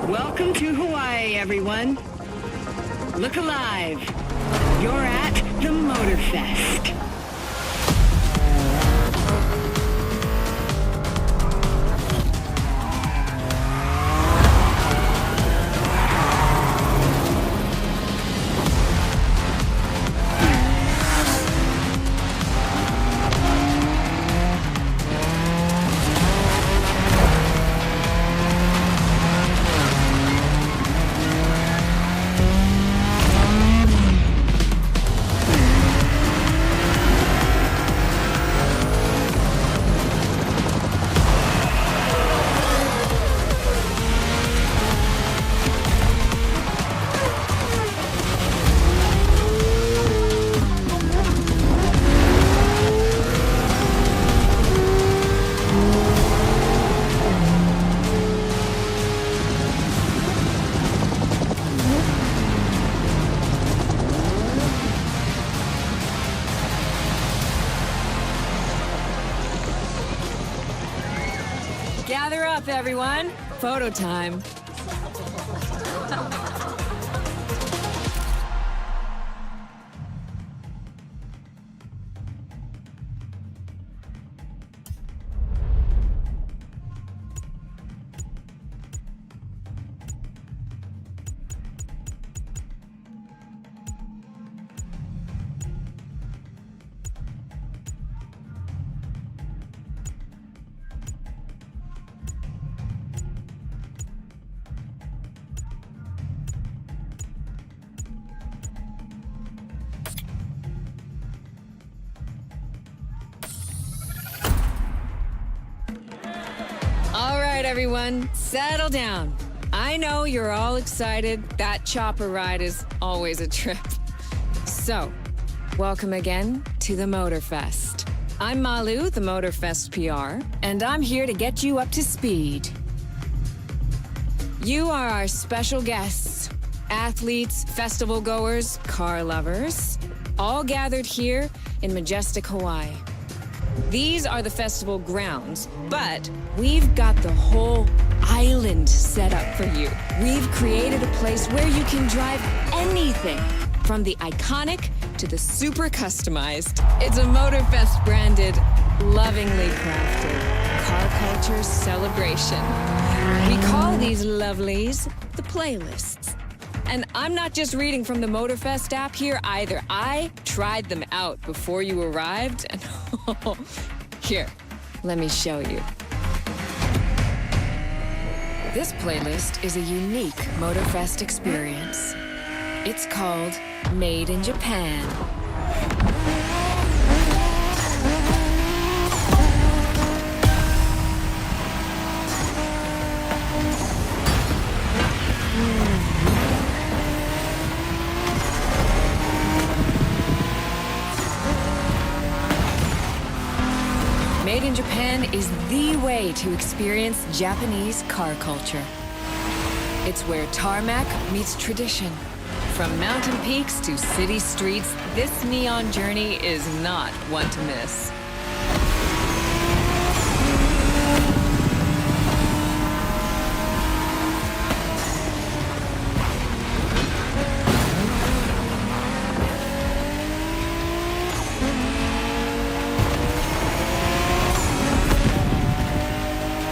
Welcome to Hawaii, everyone. Look alive. You're at the Motorfest. Gather up, everyone. Photo time. All right, everyone, settle down. I know you're all excited. That chopper ride is always a trip. So, welcome again to the Motorfest. I'm Malu, the Motorfest PR, and I'm here to get you up to speed. You are our special guests, athletes, festival goers, car lovers, all gathered here in majestic Hawaii. These are the festival grounds, but we've got the whole island set up for you. We've created a place where you can drive anything, from the iconic to the super customized. It's a Motorfest branded, lovingly crafted car culture celebration. We call these lovelies the playlists. And I'm not just reading from the Motorfest app here either. I tried them out before you arrived, and here, let me show you. This playlist is a unique Motorfest experience. It's called Made in Japan. Made in Japan is the way to experience Japanese car culture. It's where tarmac meets tradition. From mountain peaks to city streets, this neon journey is not one to miss.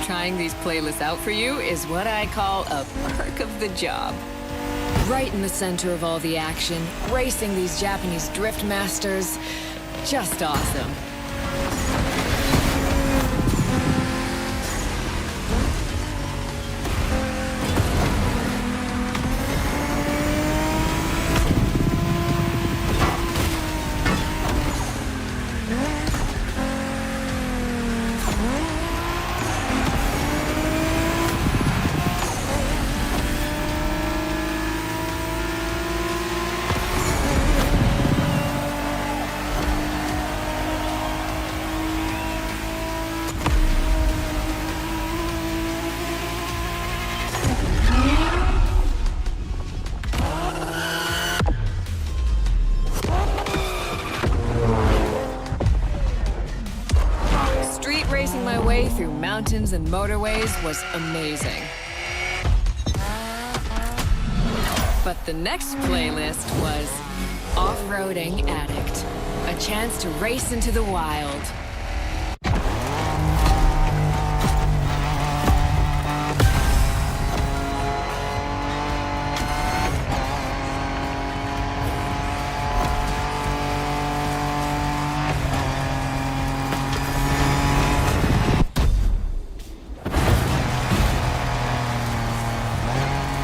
Trying these playlists out for you is what I call a perk of the job. Right in the center of all the action, racing these Japanese drift masters, just awesome. Racing my way through mountains and motorways was amazing. But the next playlist was Off-Roading Addict, a chance to race into the wild.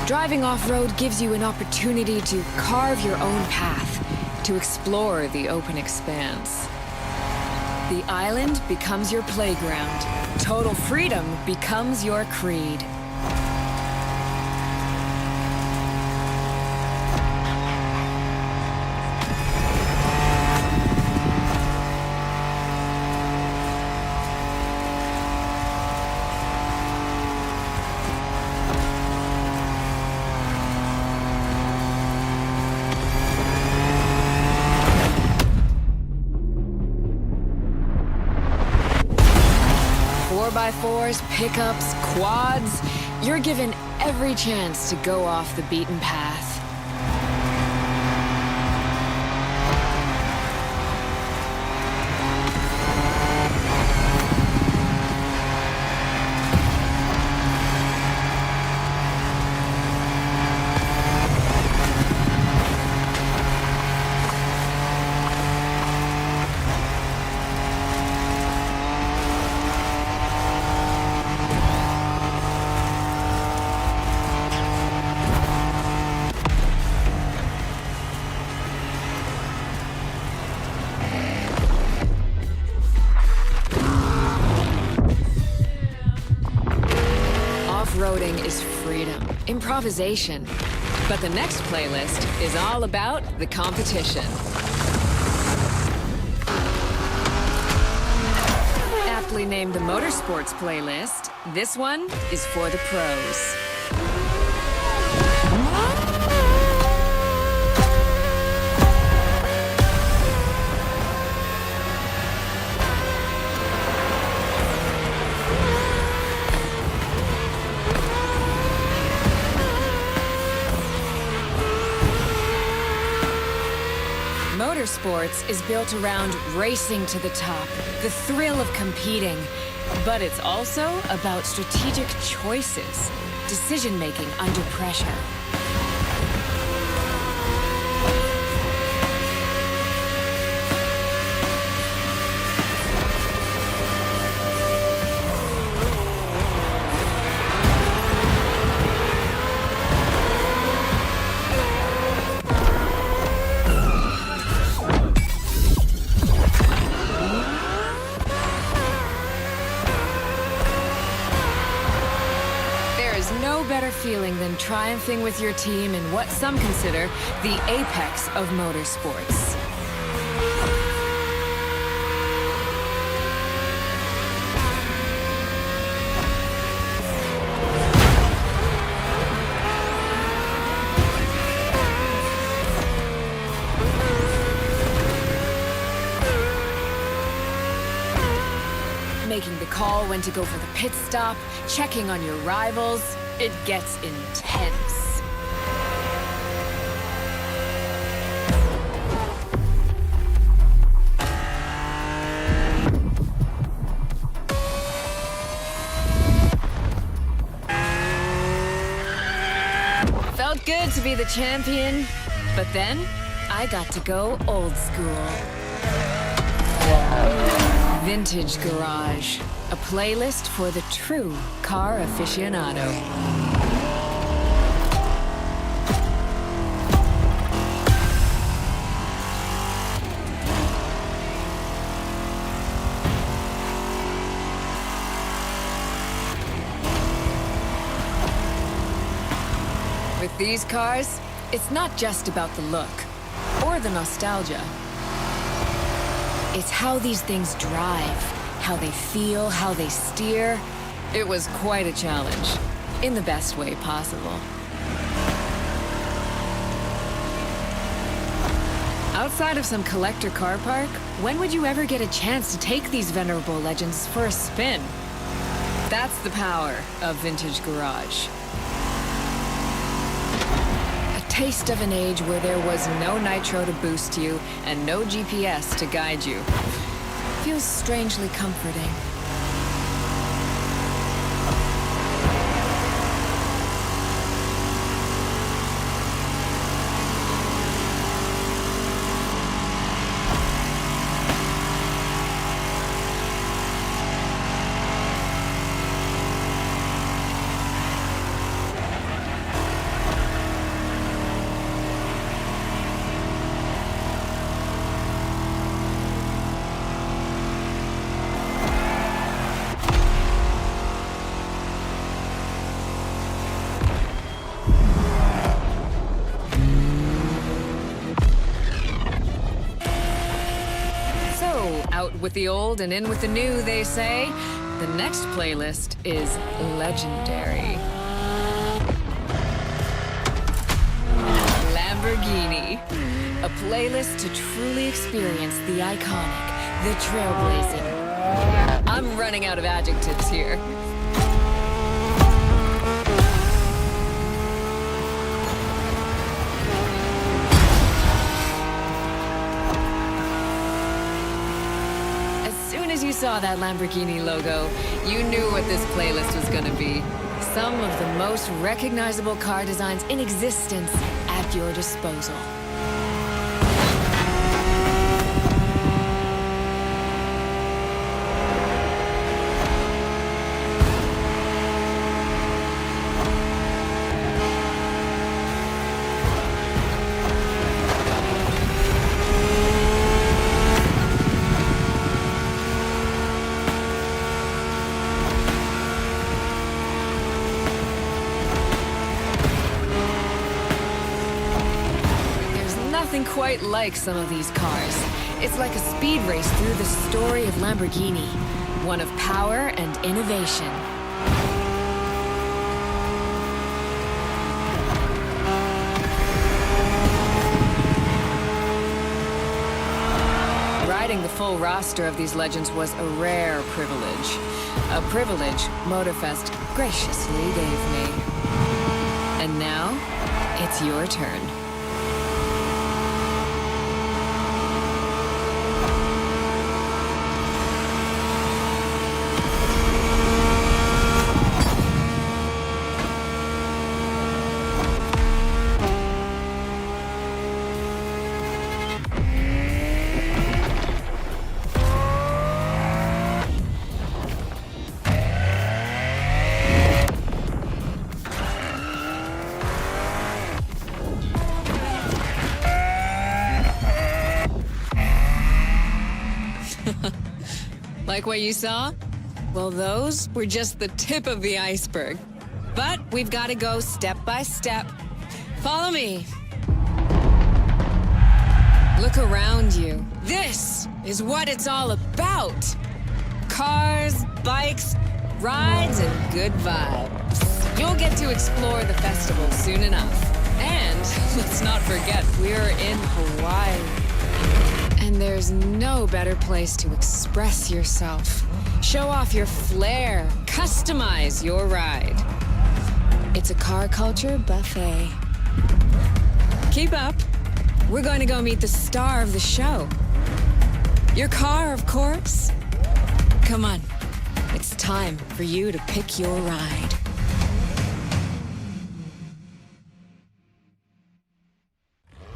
Driving off-road gives you an opportunity to carve your own path, to explore the open expanse. The island becomes your playground. Total freedom becomes your creed. By fours, pickups, quads, you're given every chance to go off the beaten path. Off-roading is freedom, improvisation. But the next playlist is all about the competition. Aptly named the Motorsports playlist, this one is for the pros. Motorsports is built around racing to the top, the thrill of competing. But it's also about strategic choices, decision-making under pressure. No better feeling than triumphing with your team in what some consider the apex of motorsports. Making the call when to go for the pit stop, checking on your rivals. It gets intense. Felt good to be the champion, but then I got to go old school. Vintage Garage, a playlist for the true car aficionado. With these cars, it's not just about the look or the nostalgia. It's how these things drive, how they feel, how they steer. It was quite a challenge, in the best way possible. Outside of some collector car park, when would you ever get a chance to take these venerable legends for a spin? That's the power of Vintage Garage. A taste of an age where there was no nitro to boost you and no GPS to guide you. Feels strangely comforting. Out with the old and in with the new, they say. The next playlist is legendary. Lamborghini. A playlist to truly experience the iconic, the trailblazing. I'm running out of adjectives here. As you saw that Lamborghini logo, you knew what this playlist was gonna be. Some of the most recognizable car designs in existence at your disposal. Nothing quite like some of these cars. It's like a speed race through the story of Lamborghini, one of power and innovation. Riding the full roster of these legends was a rare privilege. A privilege Motorfest graciously gave me. And now, it's your turn. Like what you saw? Well, those were just the tip of the iceberg. But we've got to go step by step. Follow me. Look around you. This is what it's all about. Cars, bikes, rides, and good vibes. You'll get to explore the festival soon enough. And let's not forget, we're in Hawaii. And there's no better place to express yourself. Show off your flair. Customize your ride. It's a car culture buffet. Keep up. We're going to go meet the star of the show. Your car, of course. Come on. It's time for you to pick your ride.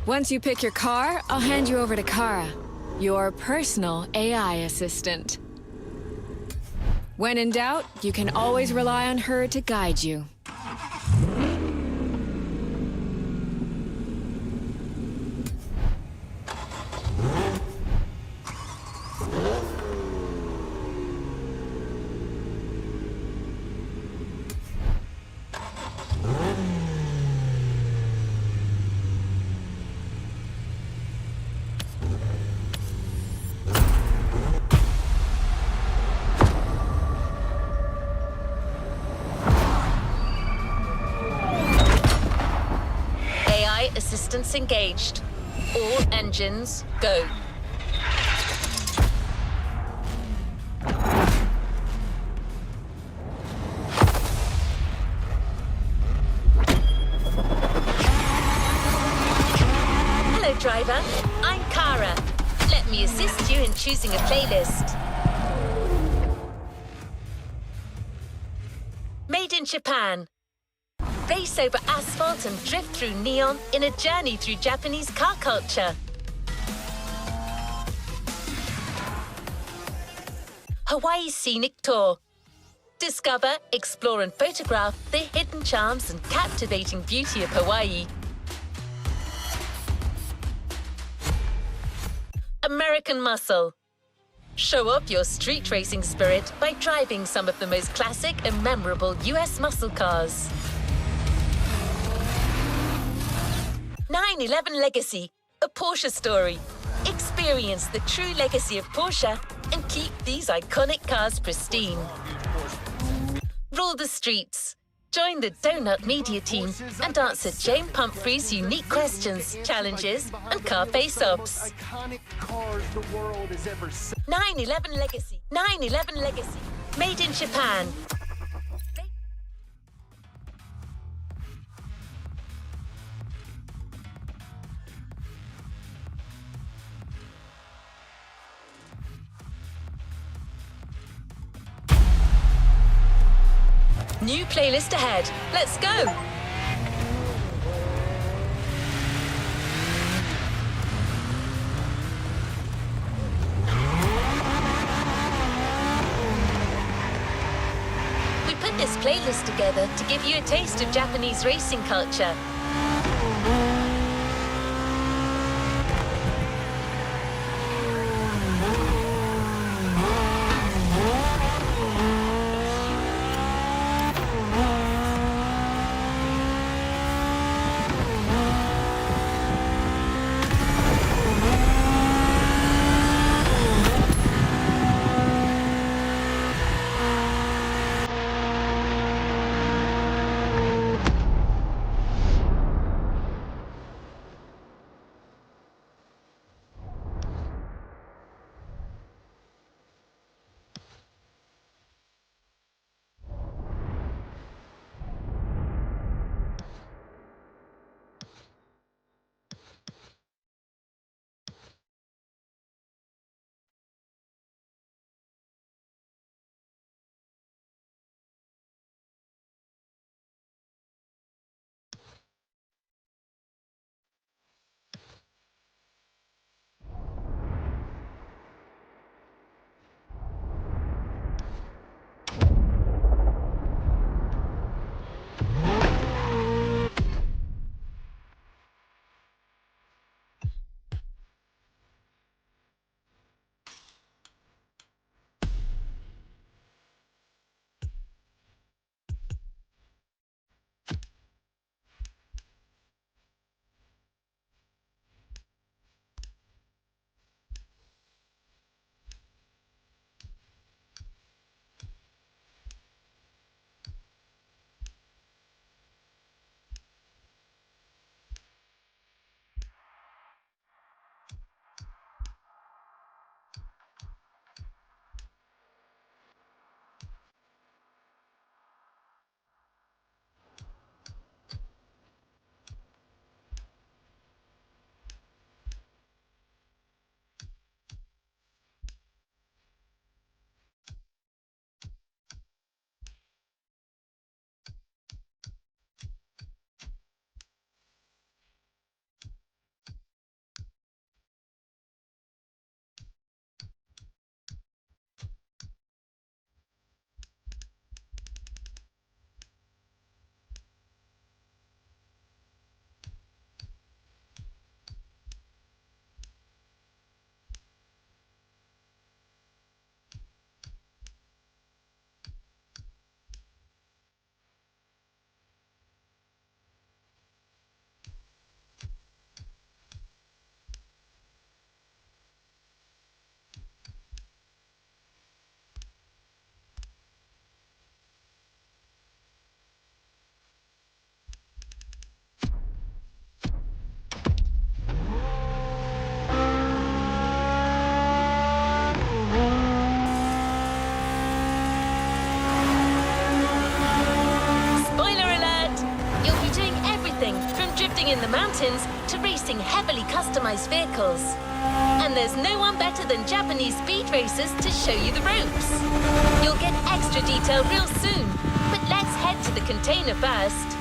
Once you pick your car, I'll hand you over to Kara, your personal AI assistant. When in doubt, you can always rely on her to guide you. Assistance engaged. All engines, go. driver. I'm Kara. Let me assist you in choosing a playlist. Made in Japan. Race over asphalt and drift through neon in a journey through Japanese car culture. Hawaii Scenic Tour. Discover, explore and photograph the hidden charms and captivating beauty of Hawaii. American Muscle. Show off your street racing spirit by driving some of the most classic and memorable US muscle cars. 911 Legacy, a Porsche story. Experience the true legacy of Porsche and keep these iconic cars pristine. Rule the streets. Join the Donut Media team and answer Jane Pumphrey's unique questions, challenges, and car face-offs. 911 Legacy. 911 Legacy. Made in Japan. New playlist ahead. Let's go! We put this playlist together to give you a taste of Japanese racing culture. the mountains to racing heavily customized vehicles. And there's no one better than Japanese speed racers to show you the ropes. You'll get extra detail real soon, but let's head to the container first.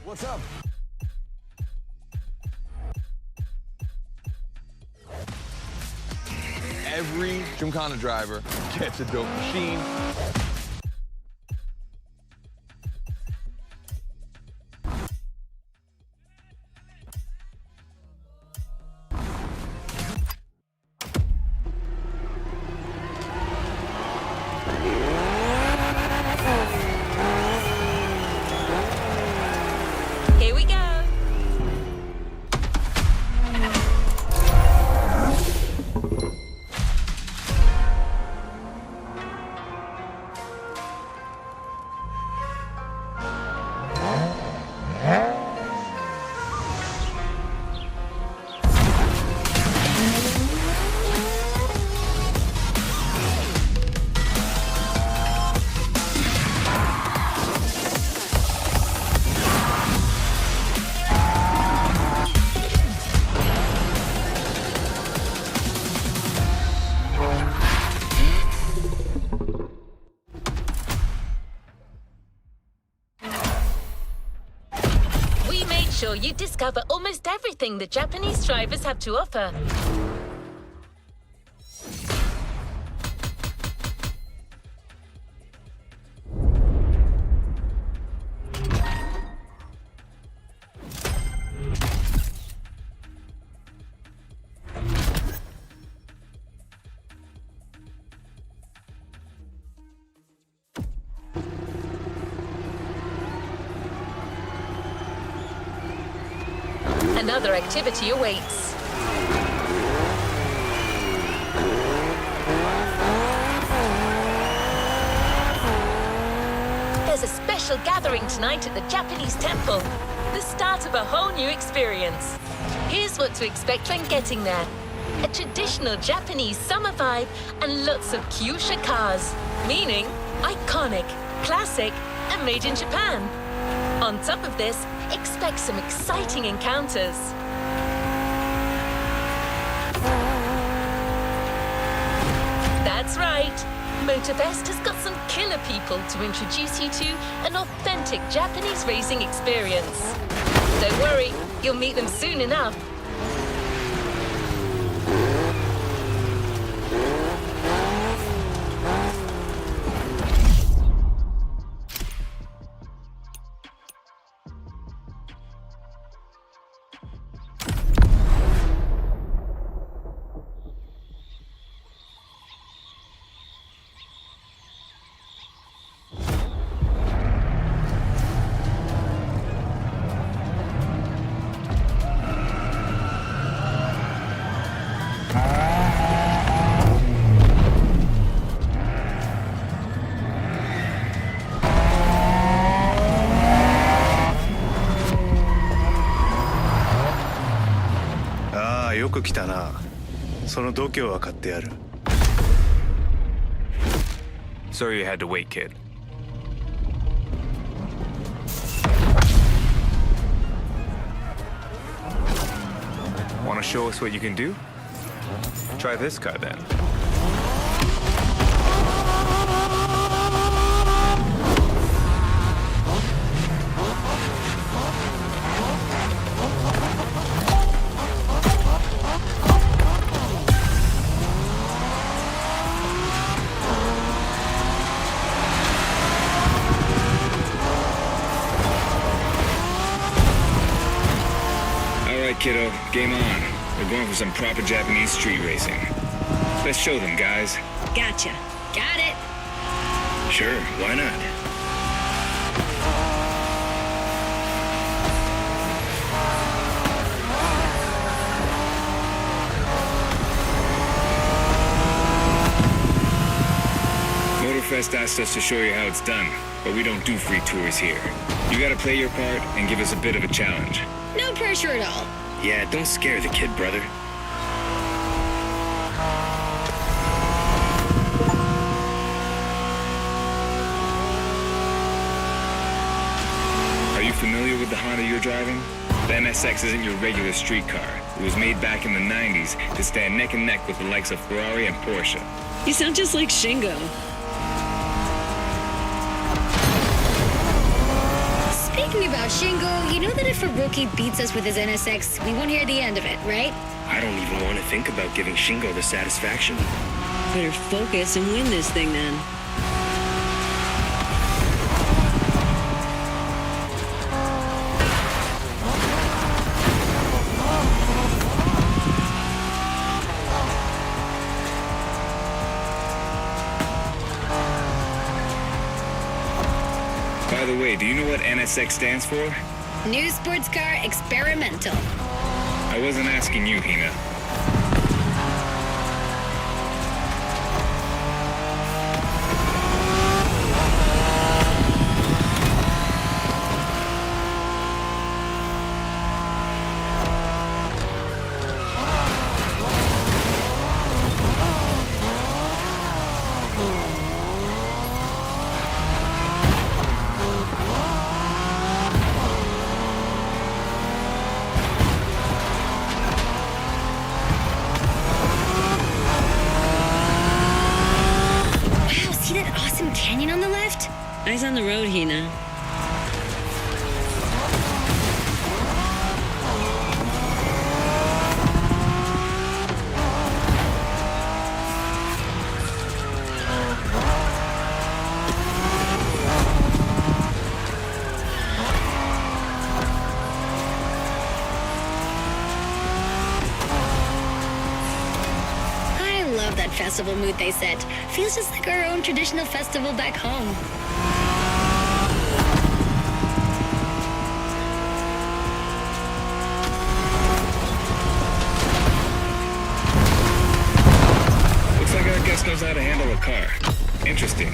What's up? Every Gymkhana driver gets a dope machine. Here we go. We made sure you discover almost everything the Japanese drivers have to offer. Another activity awaits. There's a special gathering tonight at the Japanese temple. The start of a whole new experience. Here's what to expect when getting there. A traditional Japanese summer vibe and lots of kyusha cars. Meaning iconic, classic, and made in Japan. On top of this, expect some exciting encounters. That's right. Motorfest has got some killer people to introduce you to an authentic Japanese racing experience. Don't worry, you'll meet them soon enough. Ah, よく来たな。その度胸は買ってやる。Sorry you had to wait, kid. Want to show us what you can do? Try this car then. Alright, kiddo, game on. We're going for some proper Japanese street racing. Let's show them, guys. Gotcha. Got it. Sure, why not? Motorfest asked us to show you how it's done, but we don't do free tours here. You gotta play your part and give us a bit of a challenge. No pressure at all. Yeah, don't scare the kid, brother. Are you familiar with the Honda you're driving? The MSX isn't your regular street car. It was made back in the 90s to stand neck and neck with the likes of Ferrari and Porsche. You sound just like Shingo. Talking about Shingo, you know that if a rookie beats us with his NSX, we won't hear the end of it, right? I don't even want to think about giving Shingo the satisfaction. Better focus and win this thing then. By the way, do you know what NSX stands for? New sports car experimental. I wasn't asking you, Hina. Canyon on the left? Eyes on the road, Hina. That festival mood they set. Feels just like our own traditional festival back home. Looks like our guest knows how to handle a car. Interesting.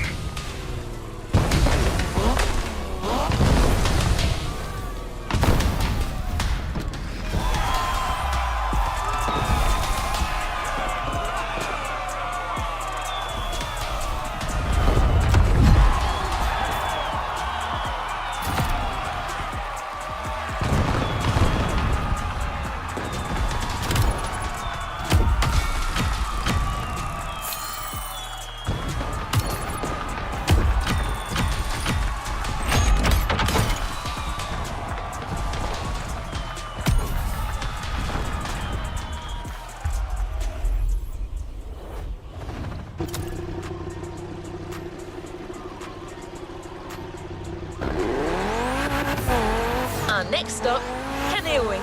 Next stop, Kaneohe.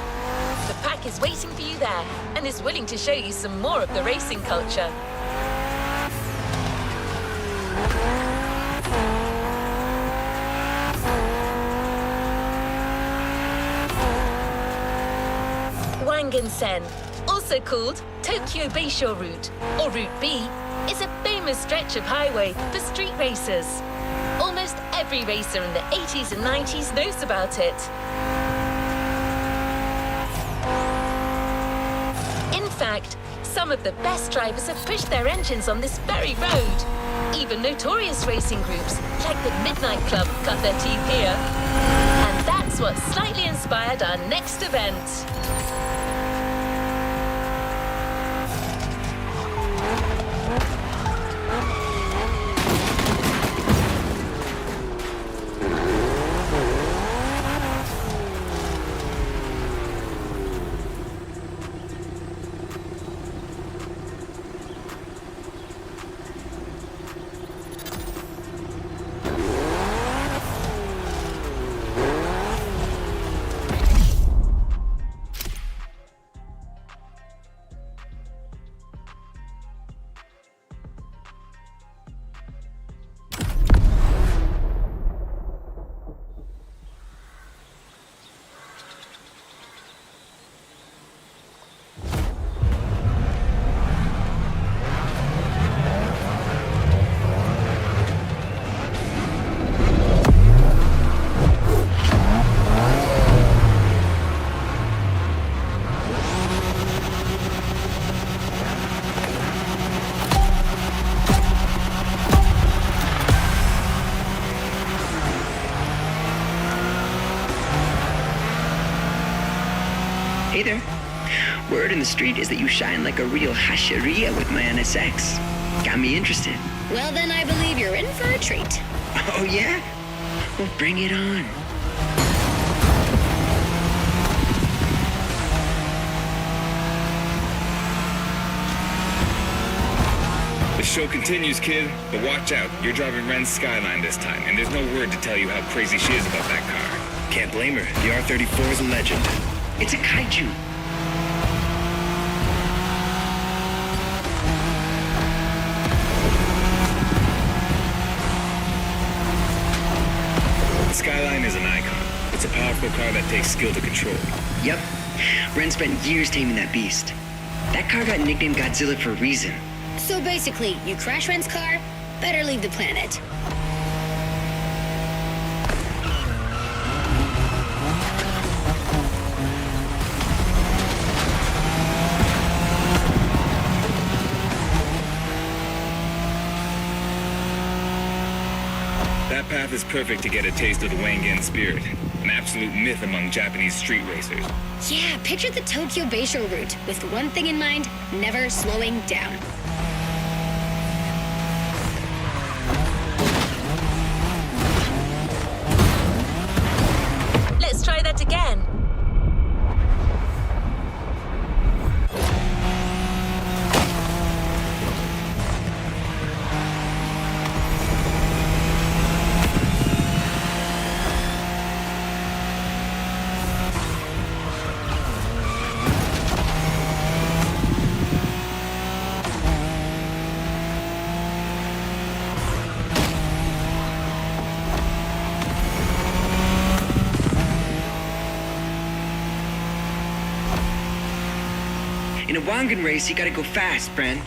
The pack is waiting for you there and is willing to show you some more of the racing culture. Wangen-sen, also called Tokyo Bayshore Route, or Route B, is a famous stretch of highway for street racers. Almost every racer in the 80s and 90s knows about it. In fact, some of the best drivers have pushed their engines on this very road. Even notorious racing groups, like the Midnight Club, cut their teeth here. And that's what slightly inspired our next event. Hey there. Word in the street is that you shine like a real hasheria with my NSX. Got me interested. Well, then I believe you're in for a treat. Oh, yeah? Well, bring it on. Show continues, kid. But watch out. You're driving Ren's Skyline this time, and there's no word to tell you how crazy she is about that car. Can't blame her. The R-34 is a legend. It's a kaiju. The Skyline is an icon. It's a powerful car that takes skill to control. Yep. Ren spent years taming that beast. That car got nicknamed Godzilla for a reason. So basically, you crash Ren's car, better leave the planet. That path is perfect to get a taste of the Wangan spirit, an absolute myth among Japanese street racers. Yeah, picture the Tokyo Bayshore route, with one thing in mind, never slowing down. Let's try that again. In a Wangan race, you gotta go fast, Bren.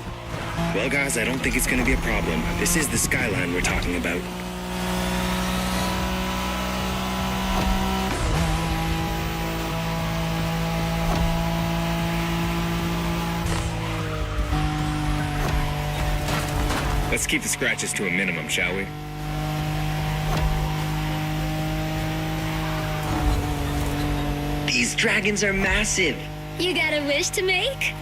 Well, guys, I don't think it's gonna be a problem. This is the Skyline we're talking about. Let's keep the scratches to a minimum, shall we? These dragons are massive. You got a wish to make?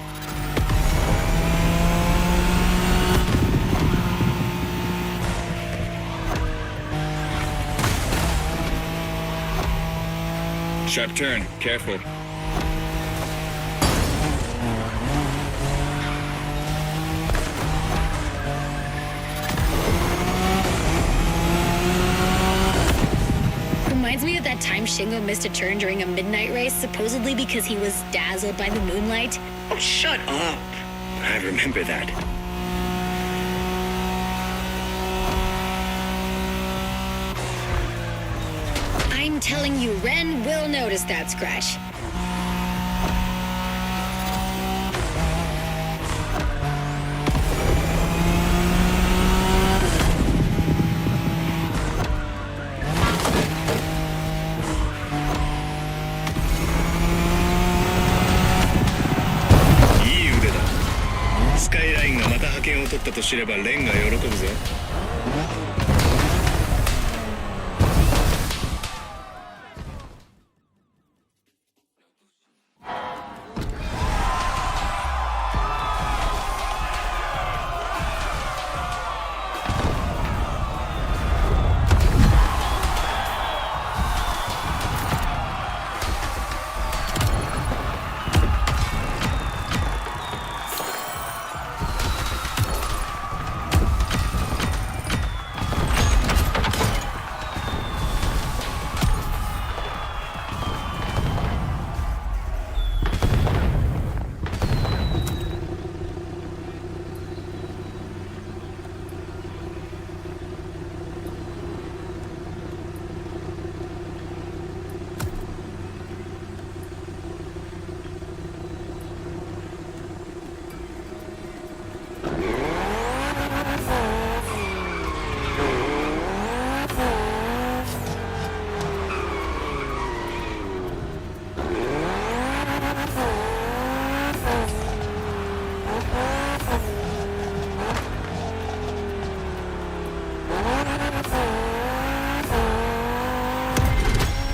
Sharp turn. Careful. Reminds me of that time Shingo missed a turn during a midnight race, supposedly because he was dazzled by the moonlight. Oh, shut up. I remember that. I'm telling you, Ren will notice that scratch.いい腕だ。スカイラインがまた覇権を取ったと知ればレンが喜ぶぞ。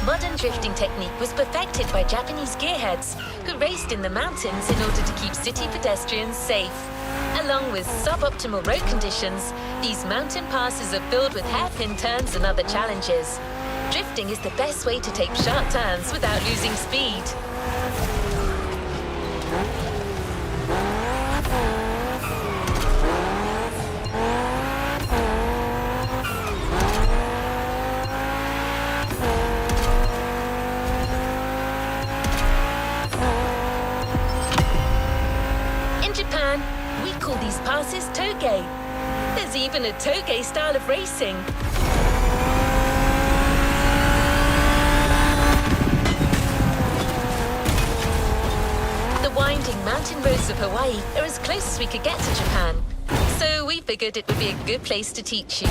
Modern drifting technique was perfected by Japanese gearheads who raced in the mountains in order to keep city pedestrians safe. Along with suboptimal road conditions, these mountain passes are filled with hairpin turns and other challenges. Drifting is the best way to take sharp turns without losing speed. race passes Toge. There's even a Toge style of racing. The winding mountain roads of Hawaii are as close as we could get to Japan, so we figured it would be a good place to teach you.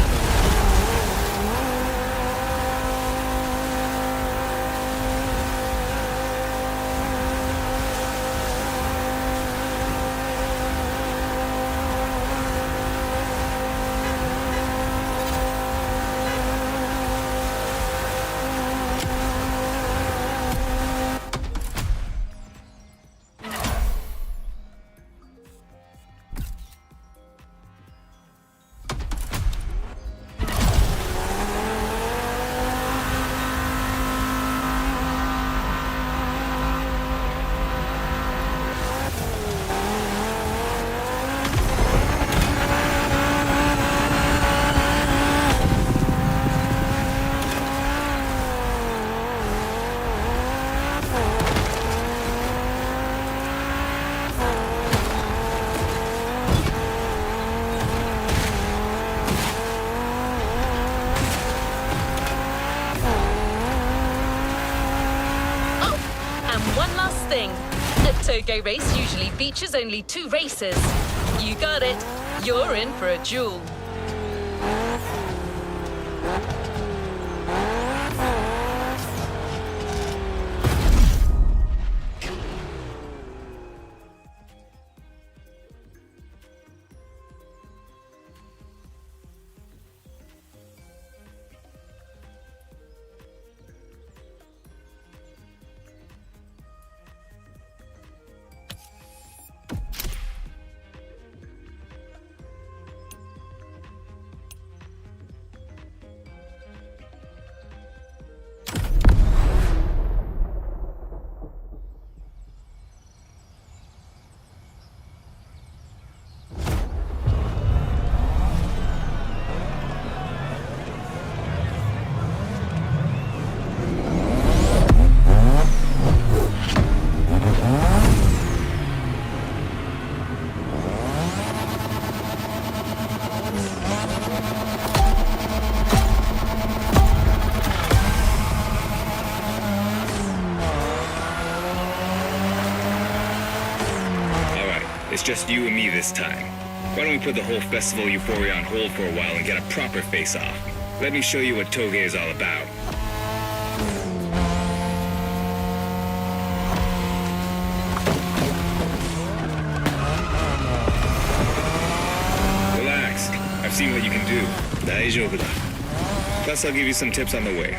Toge race usually features only 2 races. You got it. You're in for a duel. It's just you and me this time. Why don't we put the whole festival euphoria on hold for a while and get a proper face-off? Let me show you what Toge is all about. Relax. I've seen what you can do. 大丈夫だ. Plus, I'll give you some tips on the way.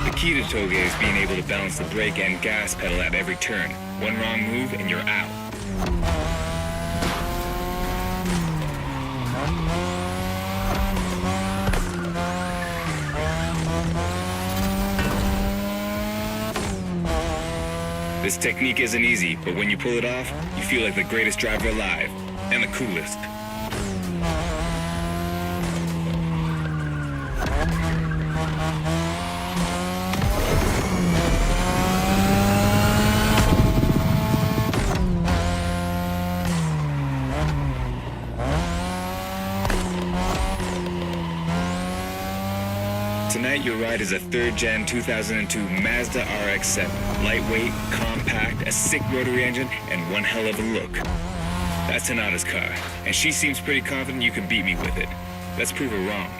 The key to Toge is being able to balance the brake and gas pedal at every turn. One wrong move and you're out. This technique isn't easy, but when you pull it off, you feel like the greatest driver alive, and the coolest. Tonight, your ride is a 3rd Gen 2002 Mazda RX-7. Lightweight, compact, a sick rotary engine, and one hell of a look. That's Tanada's car, and she seems pretty confident you can beat me with it. Let's prove her wrong.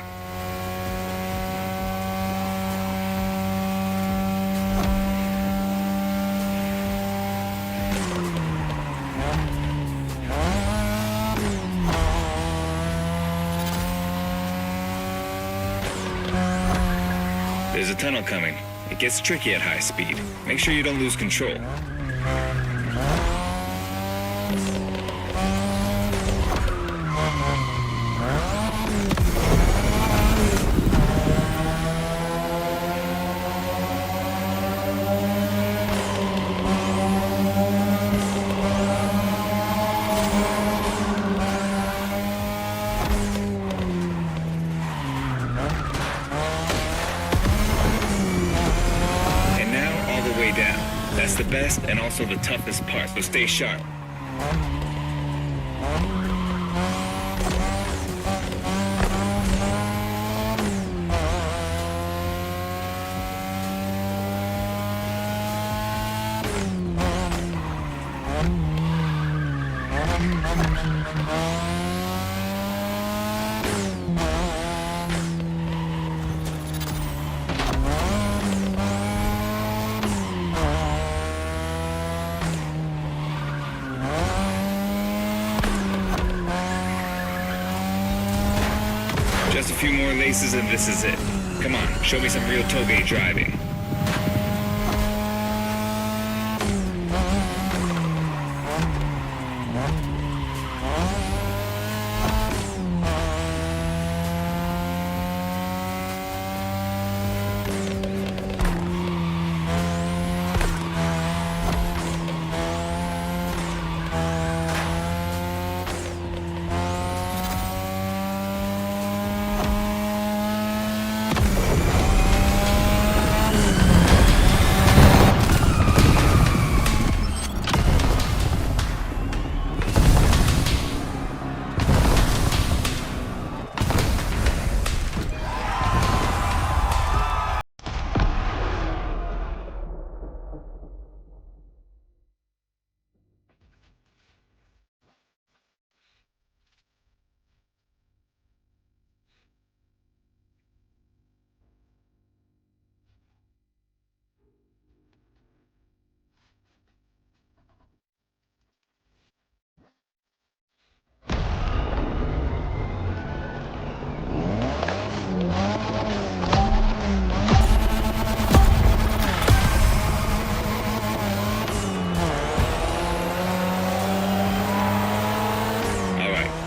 There's a tunnel coming. It gets tricky at high speed. Make sure you don't lose control. way down. That's the best and also the toughest part, so stay sharp. Just a few more laces and this is it. Come on, show me some real toge driving.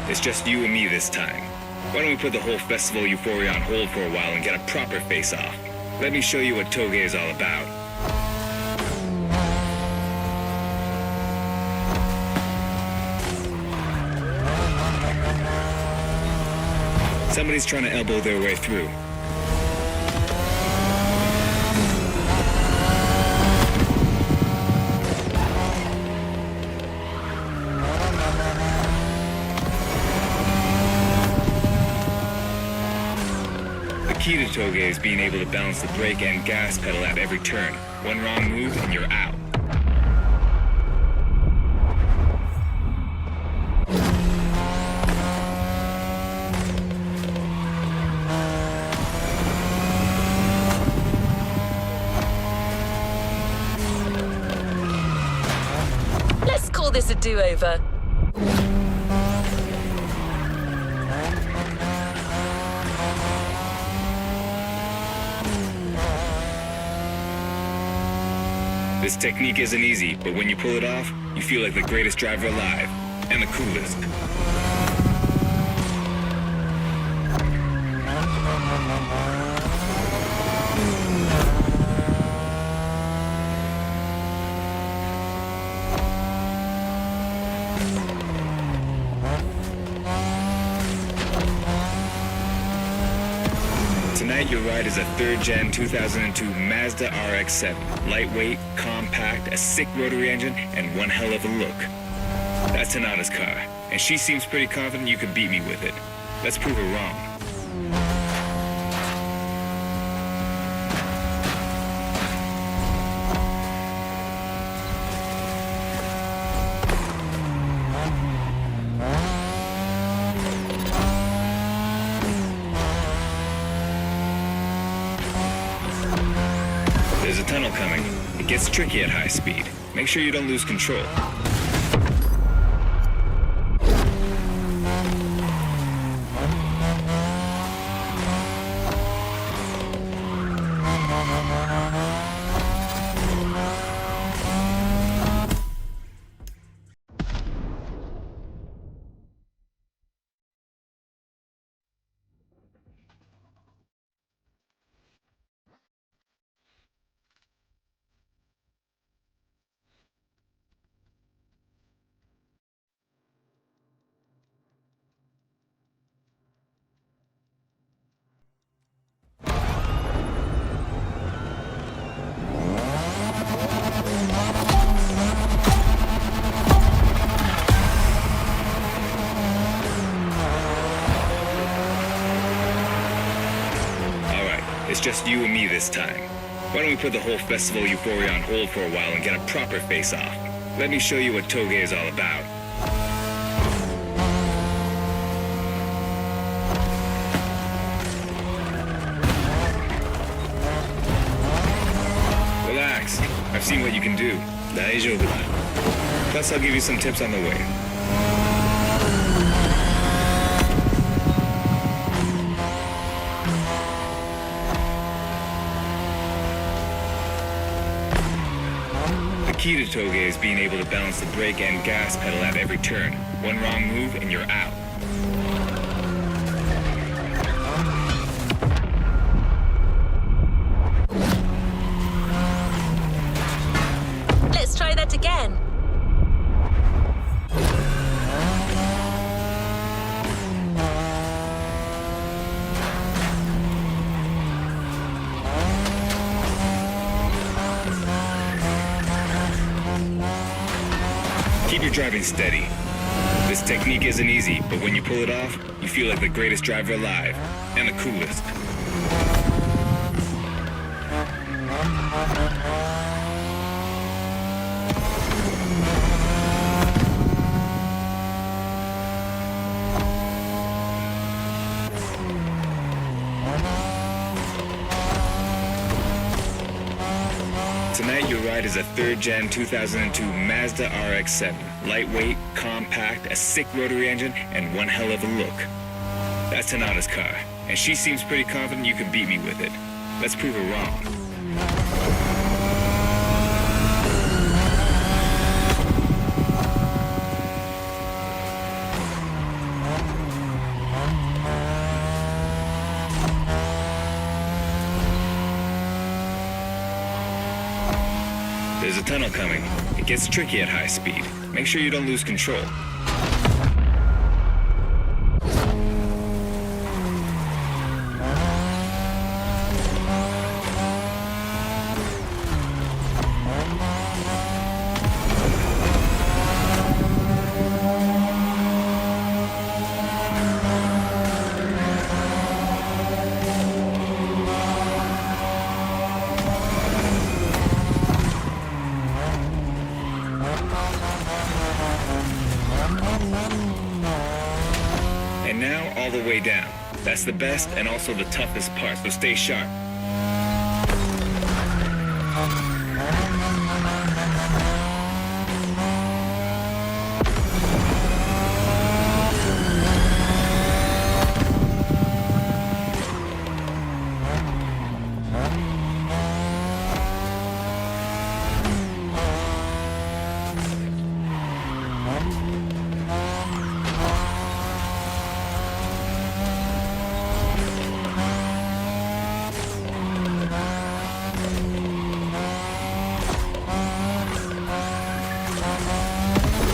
It's just you and me this time. Why don't we put the whole festival euphoria on hold for a while and get a proper face-off? Let me show you what toge is all about. Somebody's trying to elbow their way through. The key to toge is being able to balance the brake and gas pedal at every turn. One wrong move and you're out. Let's call this a do-over. This technique isn't easy, but when you pull it off, you feel like the greatest driver alive, and the coolest. Tonight, your ride is a third-gen 2002 Mazda RX-7. Lightweight, compact, a sick rotary engine, and one hell of a look. That's Tanada's car, and she seems pretty confident you could beat me with it. Let's prove her wrong. There's a tunnel coming. It gets tricky at high speed. Make sure you don't lose control. just you and me this time. Why don't we put the whole festival euphoria on hold for a while and get a proper face-off? Let me show you what Toge is all about. Relax. I've seen what you can do. 大丈夫だ. Plus, I'll give you some tips on the way. The key to Toge is being able to balance the brake and gas pedal at every turn. One wrong move and you're out. Let's try that again. Keep your driving steady. This technique isn't easy, but when you pull it off, you feel like the greatest driver alive, and the coolest. Tonight, your ride is a third-gen 2002 Mazda RX-7. Lightweight, compact, a sick rotary engine, and one hell of a look. That's Tanada's car, and she seems pretty confident you can beat me with it. Let's prove her wrong. There's a tunnel coming. It gets tricky at high speed. Make sure you don't lose control. And now, all the way down. That's the best and also the toughest part, so stay sharp.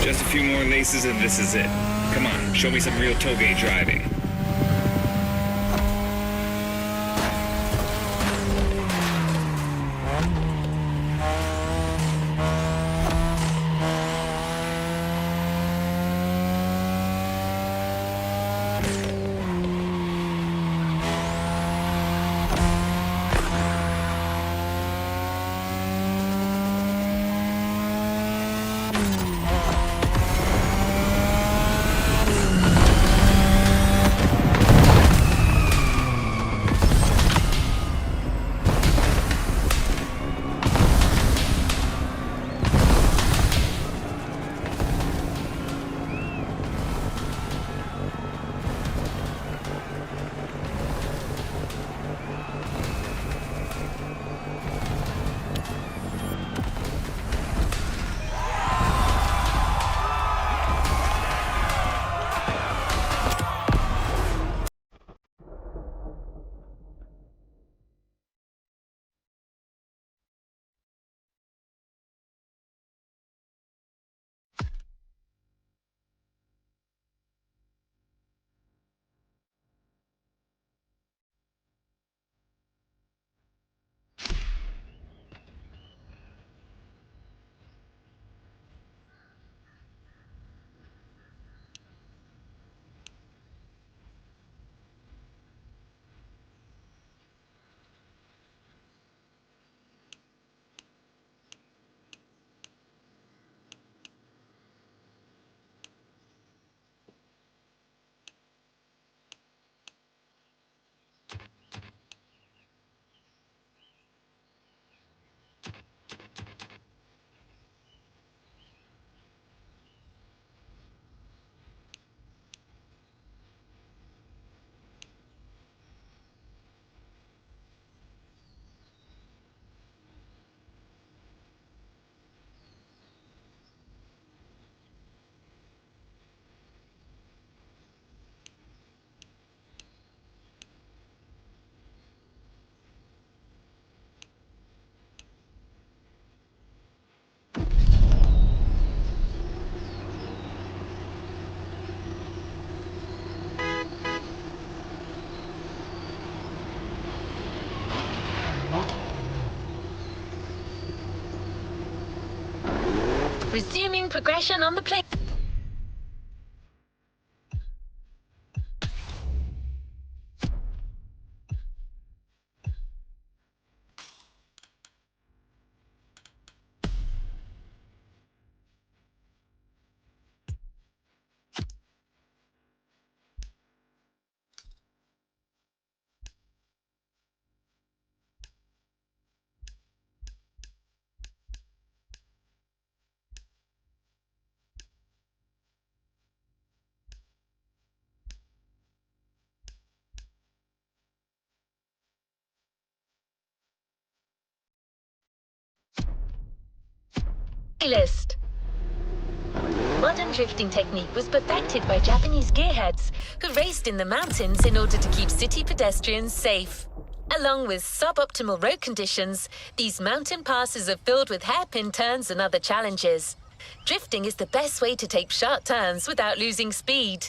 Just a few more laces and this is it. Come on, show me some real Toge driving. Resuming progression on the plane. List. Modern drifting technique was perfected by Japanese gearheads who raced in the mountains in order to keep city pedestrians safe. Along with suboptimal road conditions, these mountain passes are filled with hairpin turns and other challenges. Drifting is the best way to take sharp turns without losing speed.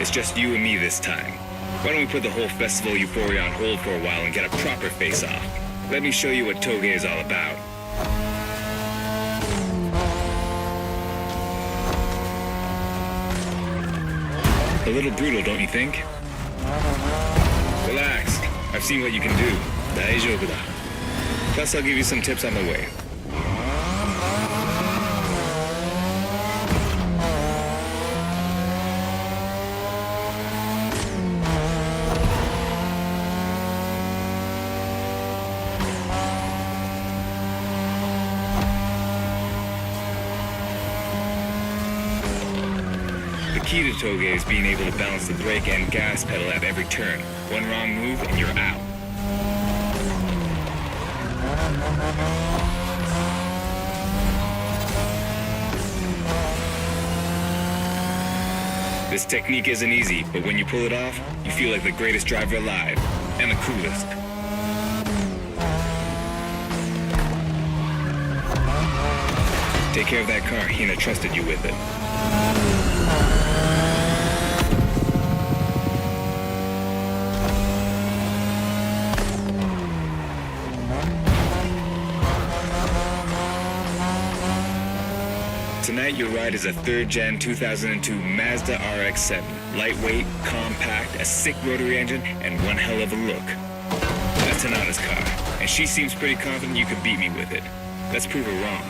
It's just you and me this time. Why don't we put the whole festival euphoria on hold for a while and get a proper face-off? Let me show you what Toge is all about. A little brutal, don't you think? Relax. I've seen what you can do. 大丈夫だ. Plus, I'll give you some tips on the way. The key to Toge is being able to balance the brake and gas pedal at every turn. One wrong move and you're out. This technique isn't easy, but when you pull it off, you feel like the greatest driver alive, and the coolest. Take care of that car. Hina trusted you with it. Tonight, your ride is a third-gen 2002 Mazda RX-7. Lightweight, compact, a sick rotary engine, and one hell of a look. That's Tanada's car, and she seems pretty confident you could beat me with it. Let's prove her wrong.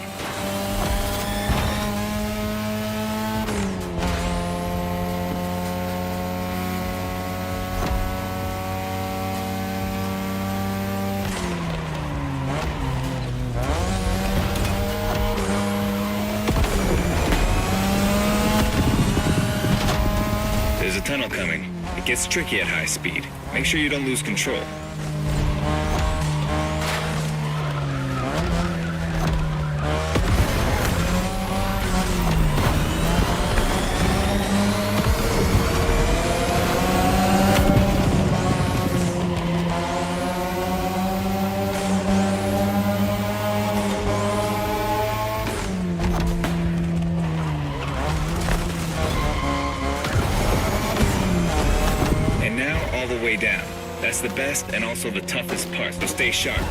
There's a tunnel coming. It gets tricky at high speed. Make sure you don't lose control. Way down. That's the best and also the toughest part, so stay sharp.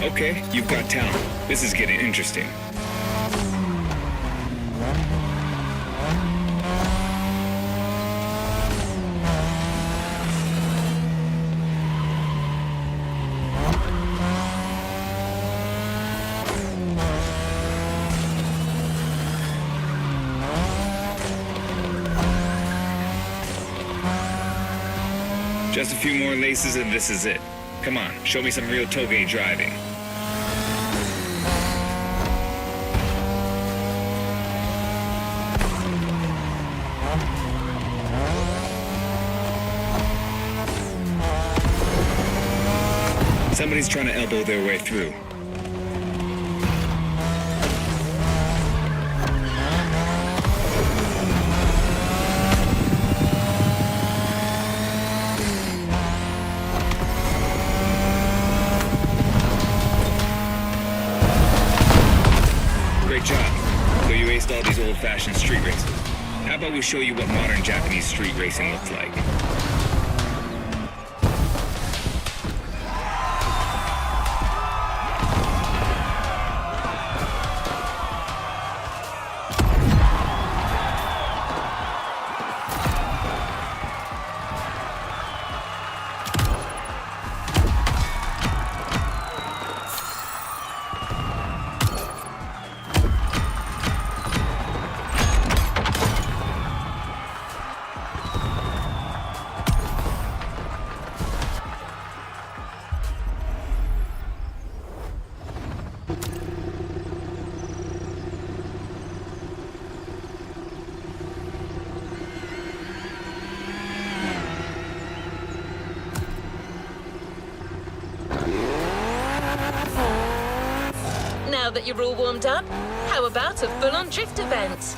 Okay, you've got talent. This is getting interesting. Just a few more laces and this is it. Come on, show me some real Toge driving. Somebody's trying to elbow their way through. Great job. So you aced all these old-fashioned street races. How about we show you what modern Japanese street racing looks like? Now that you're all warmed up, how about a full-on drift event?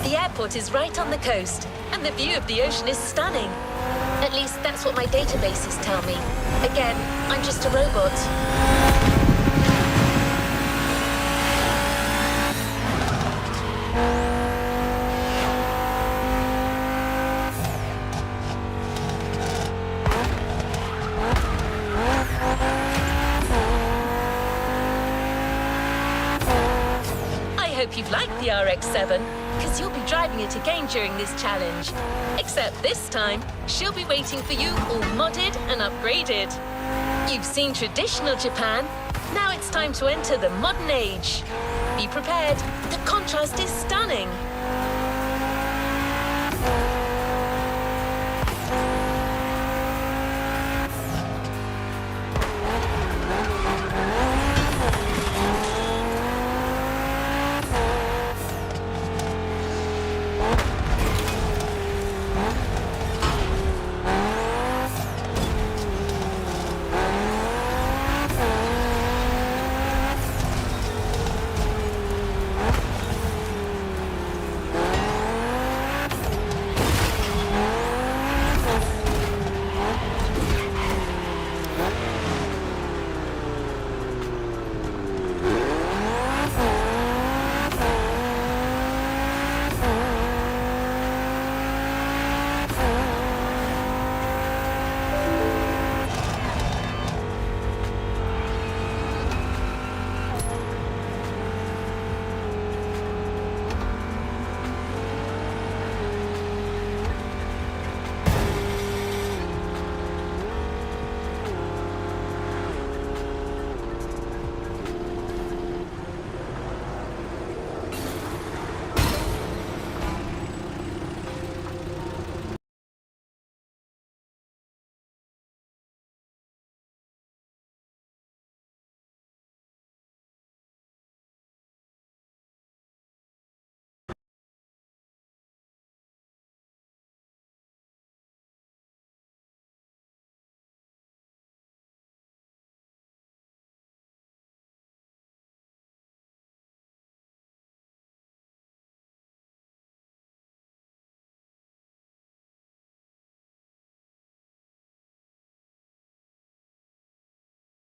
The airport is right on the coast, and the view of the ocean is stunning. At least that's what my databases tell me. Again, I'm just a robot. I hope you've liked the RX-7, because you'll be driving it again during this challenge. Except this time, she'll be waiting for you all modded and upgraded. You've seen traditional Japan, now it's time to enter the modern age. Be prepared, the contrast is stunning.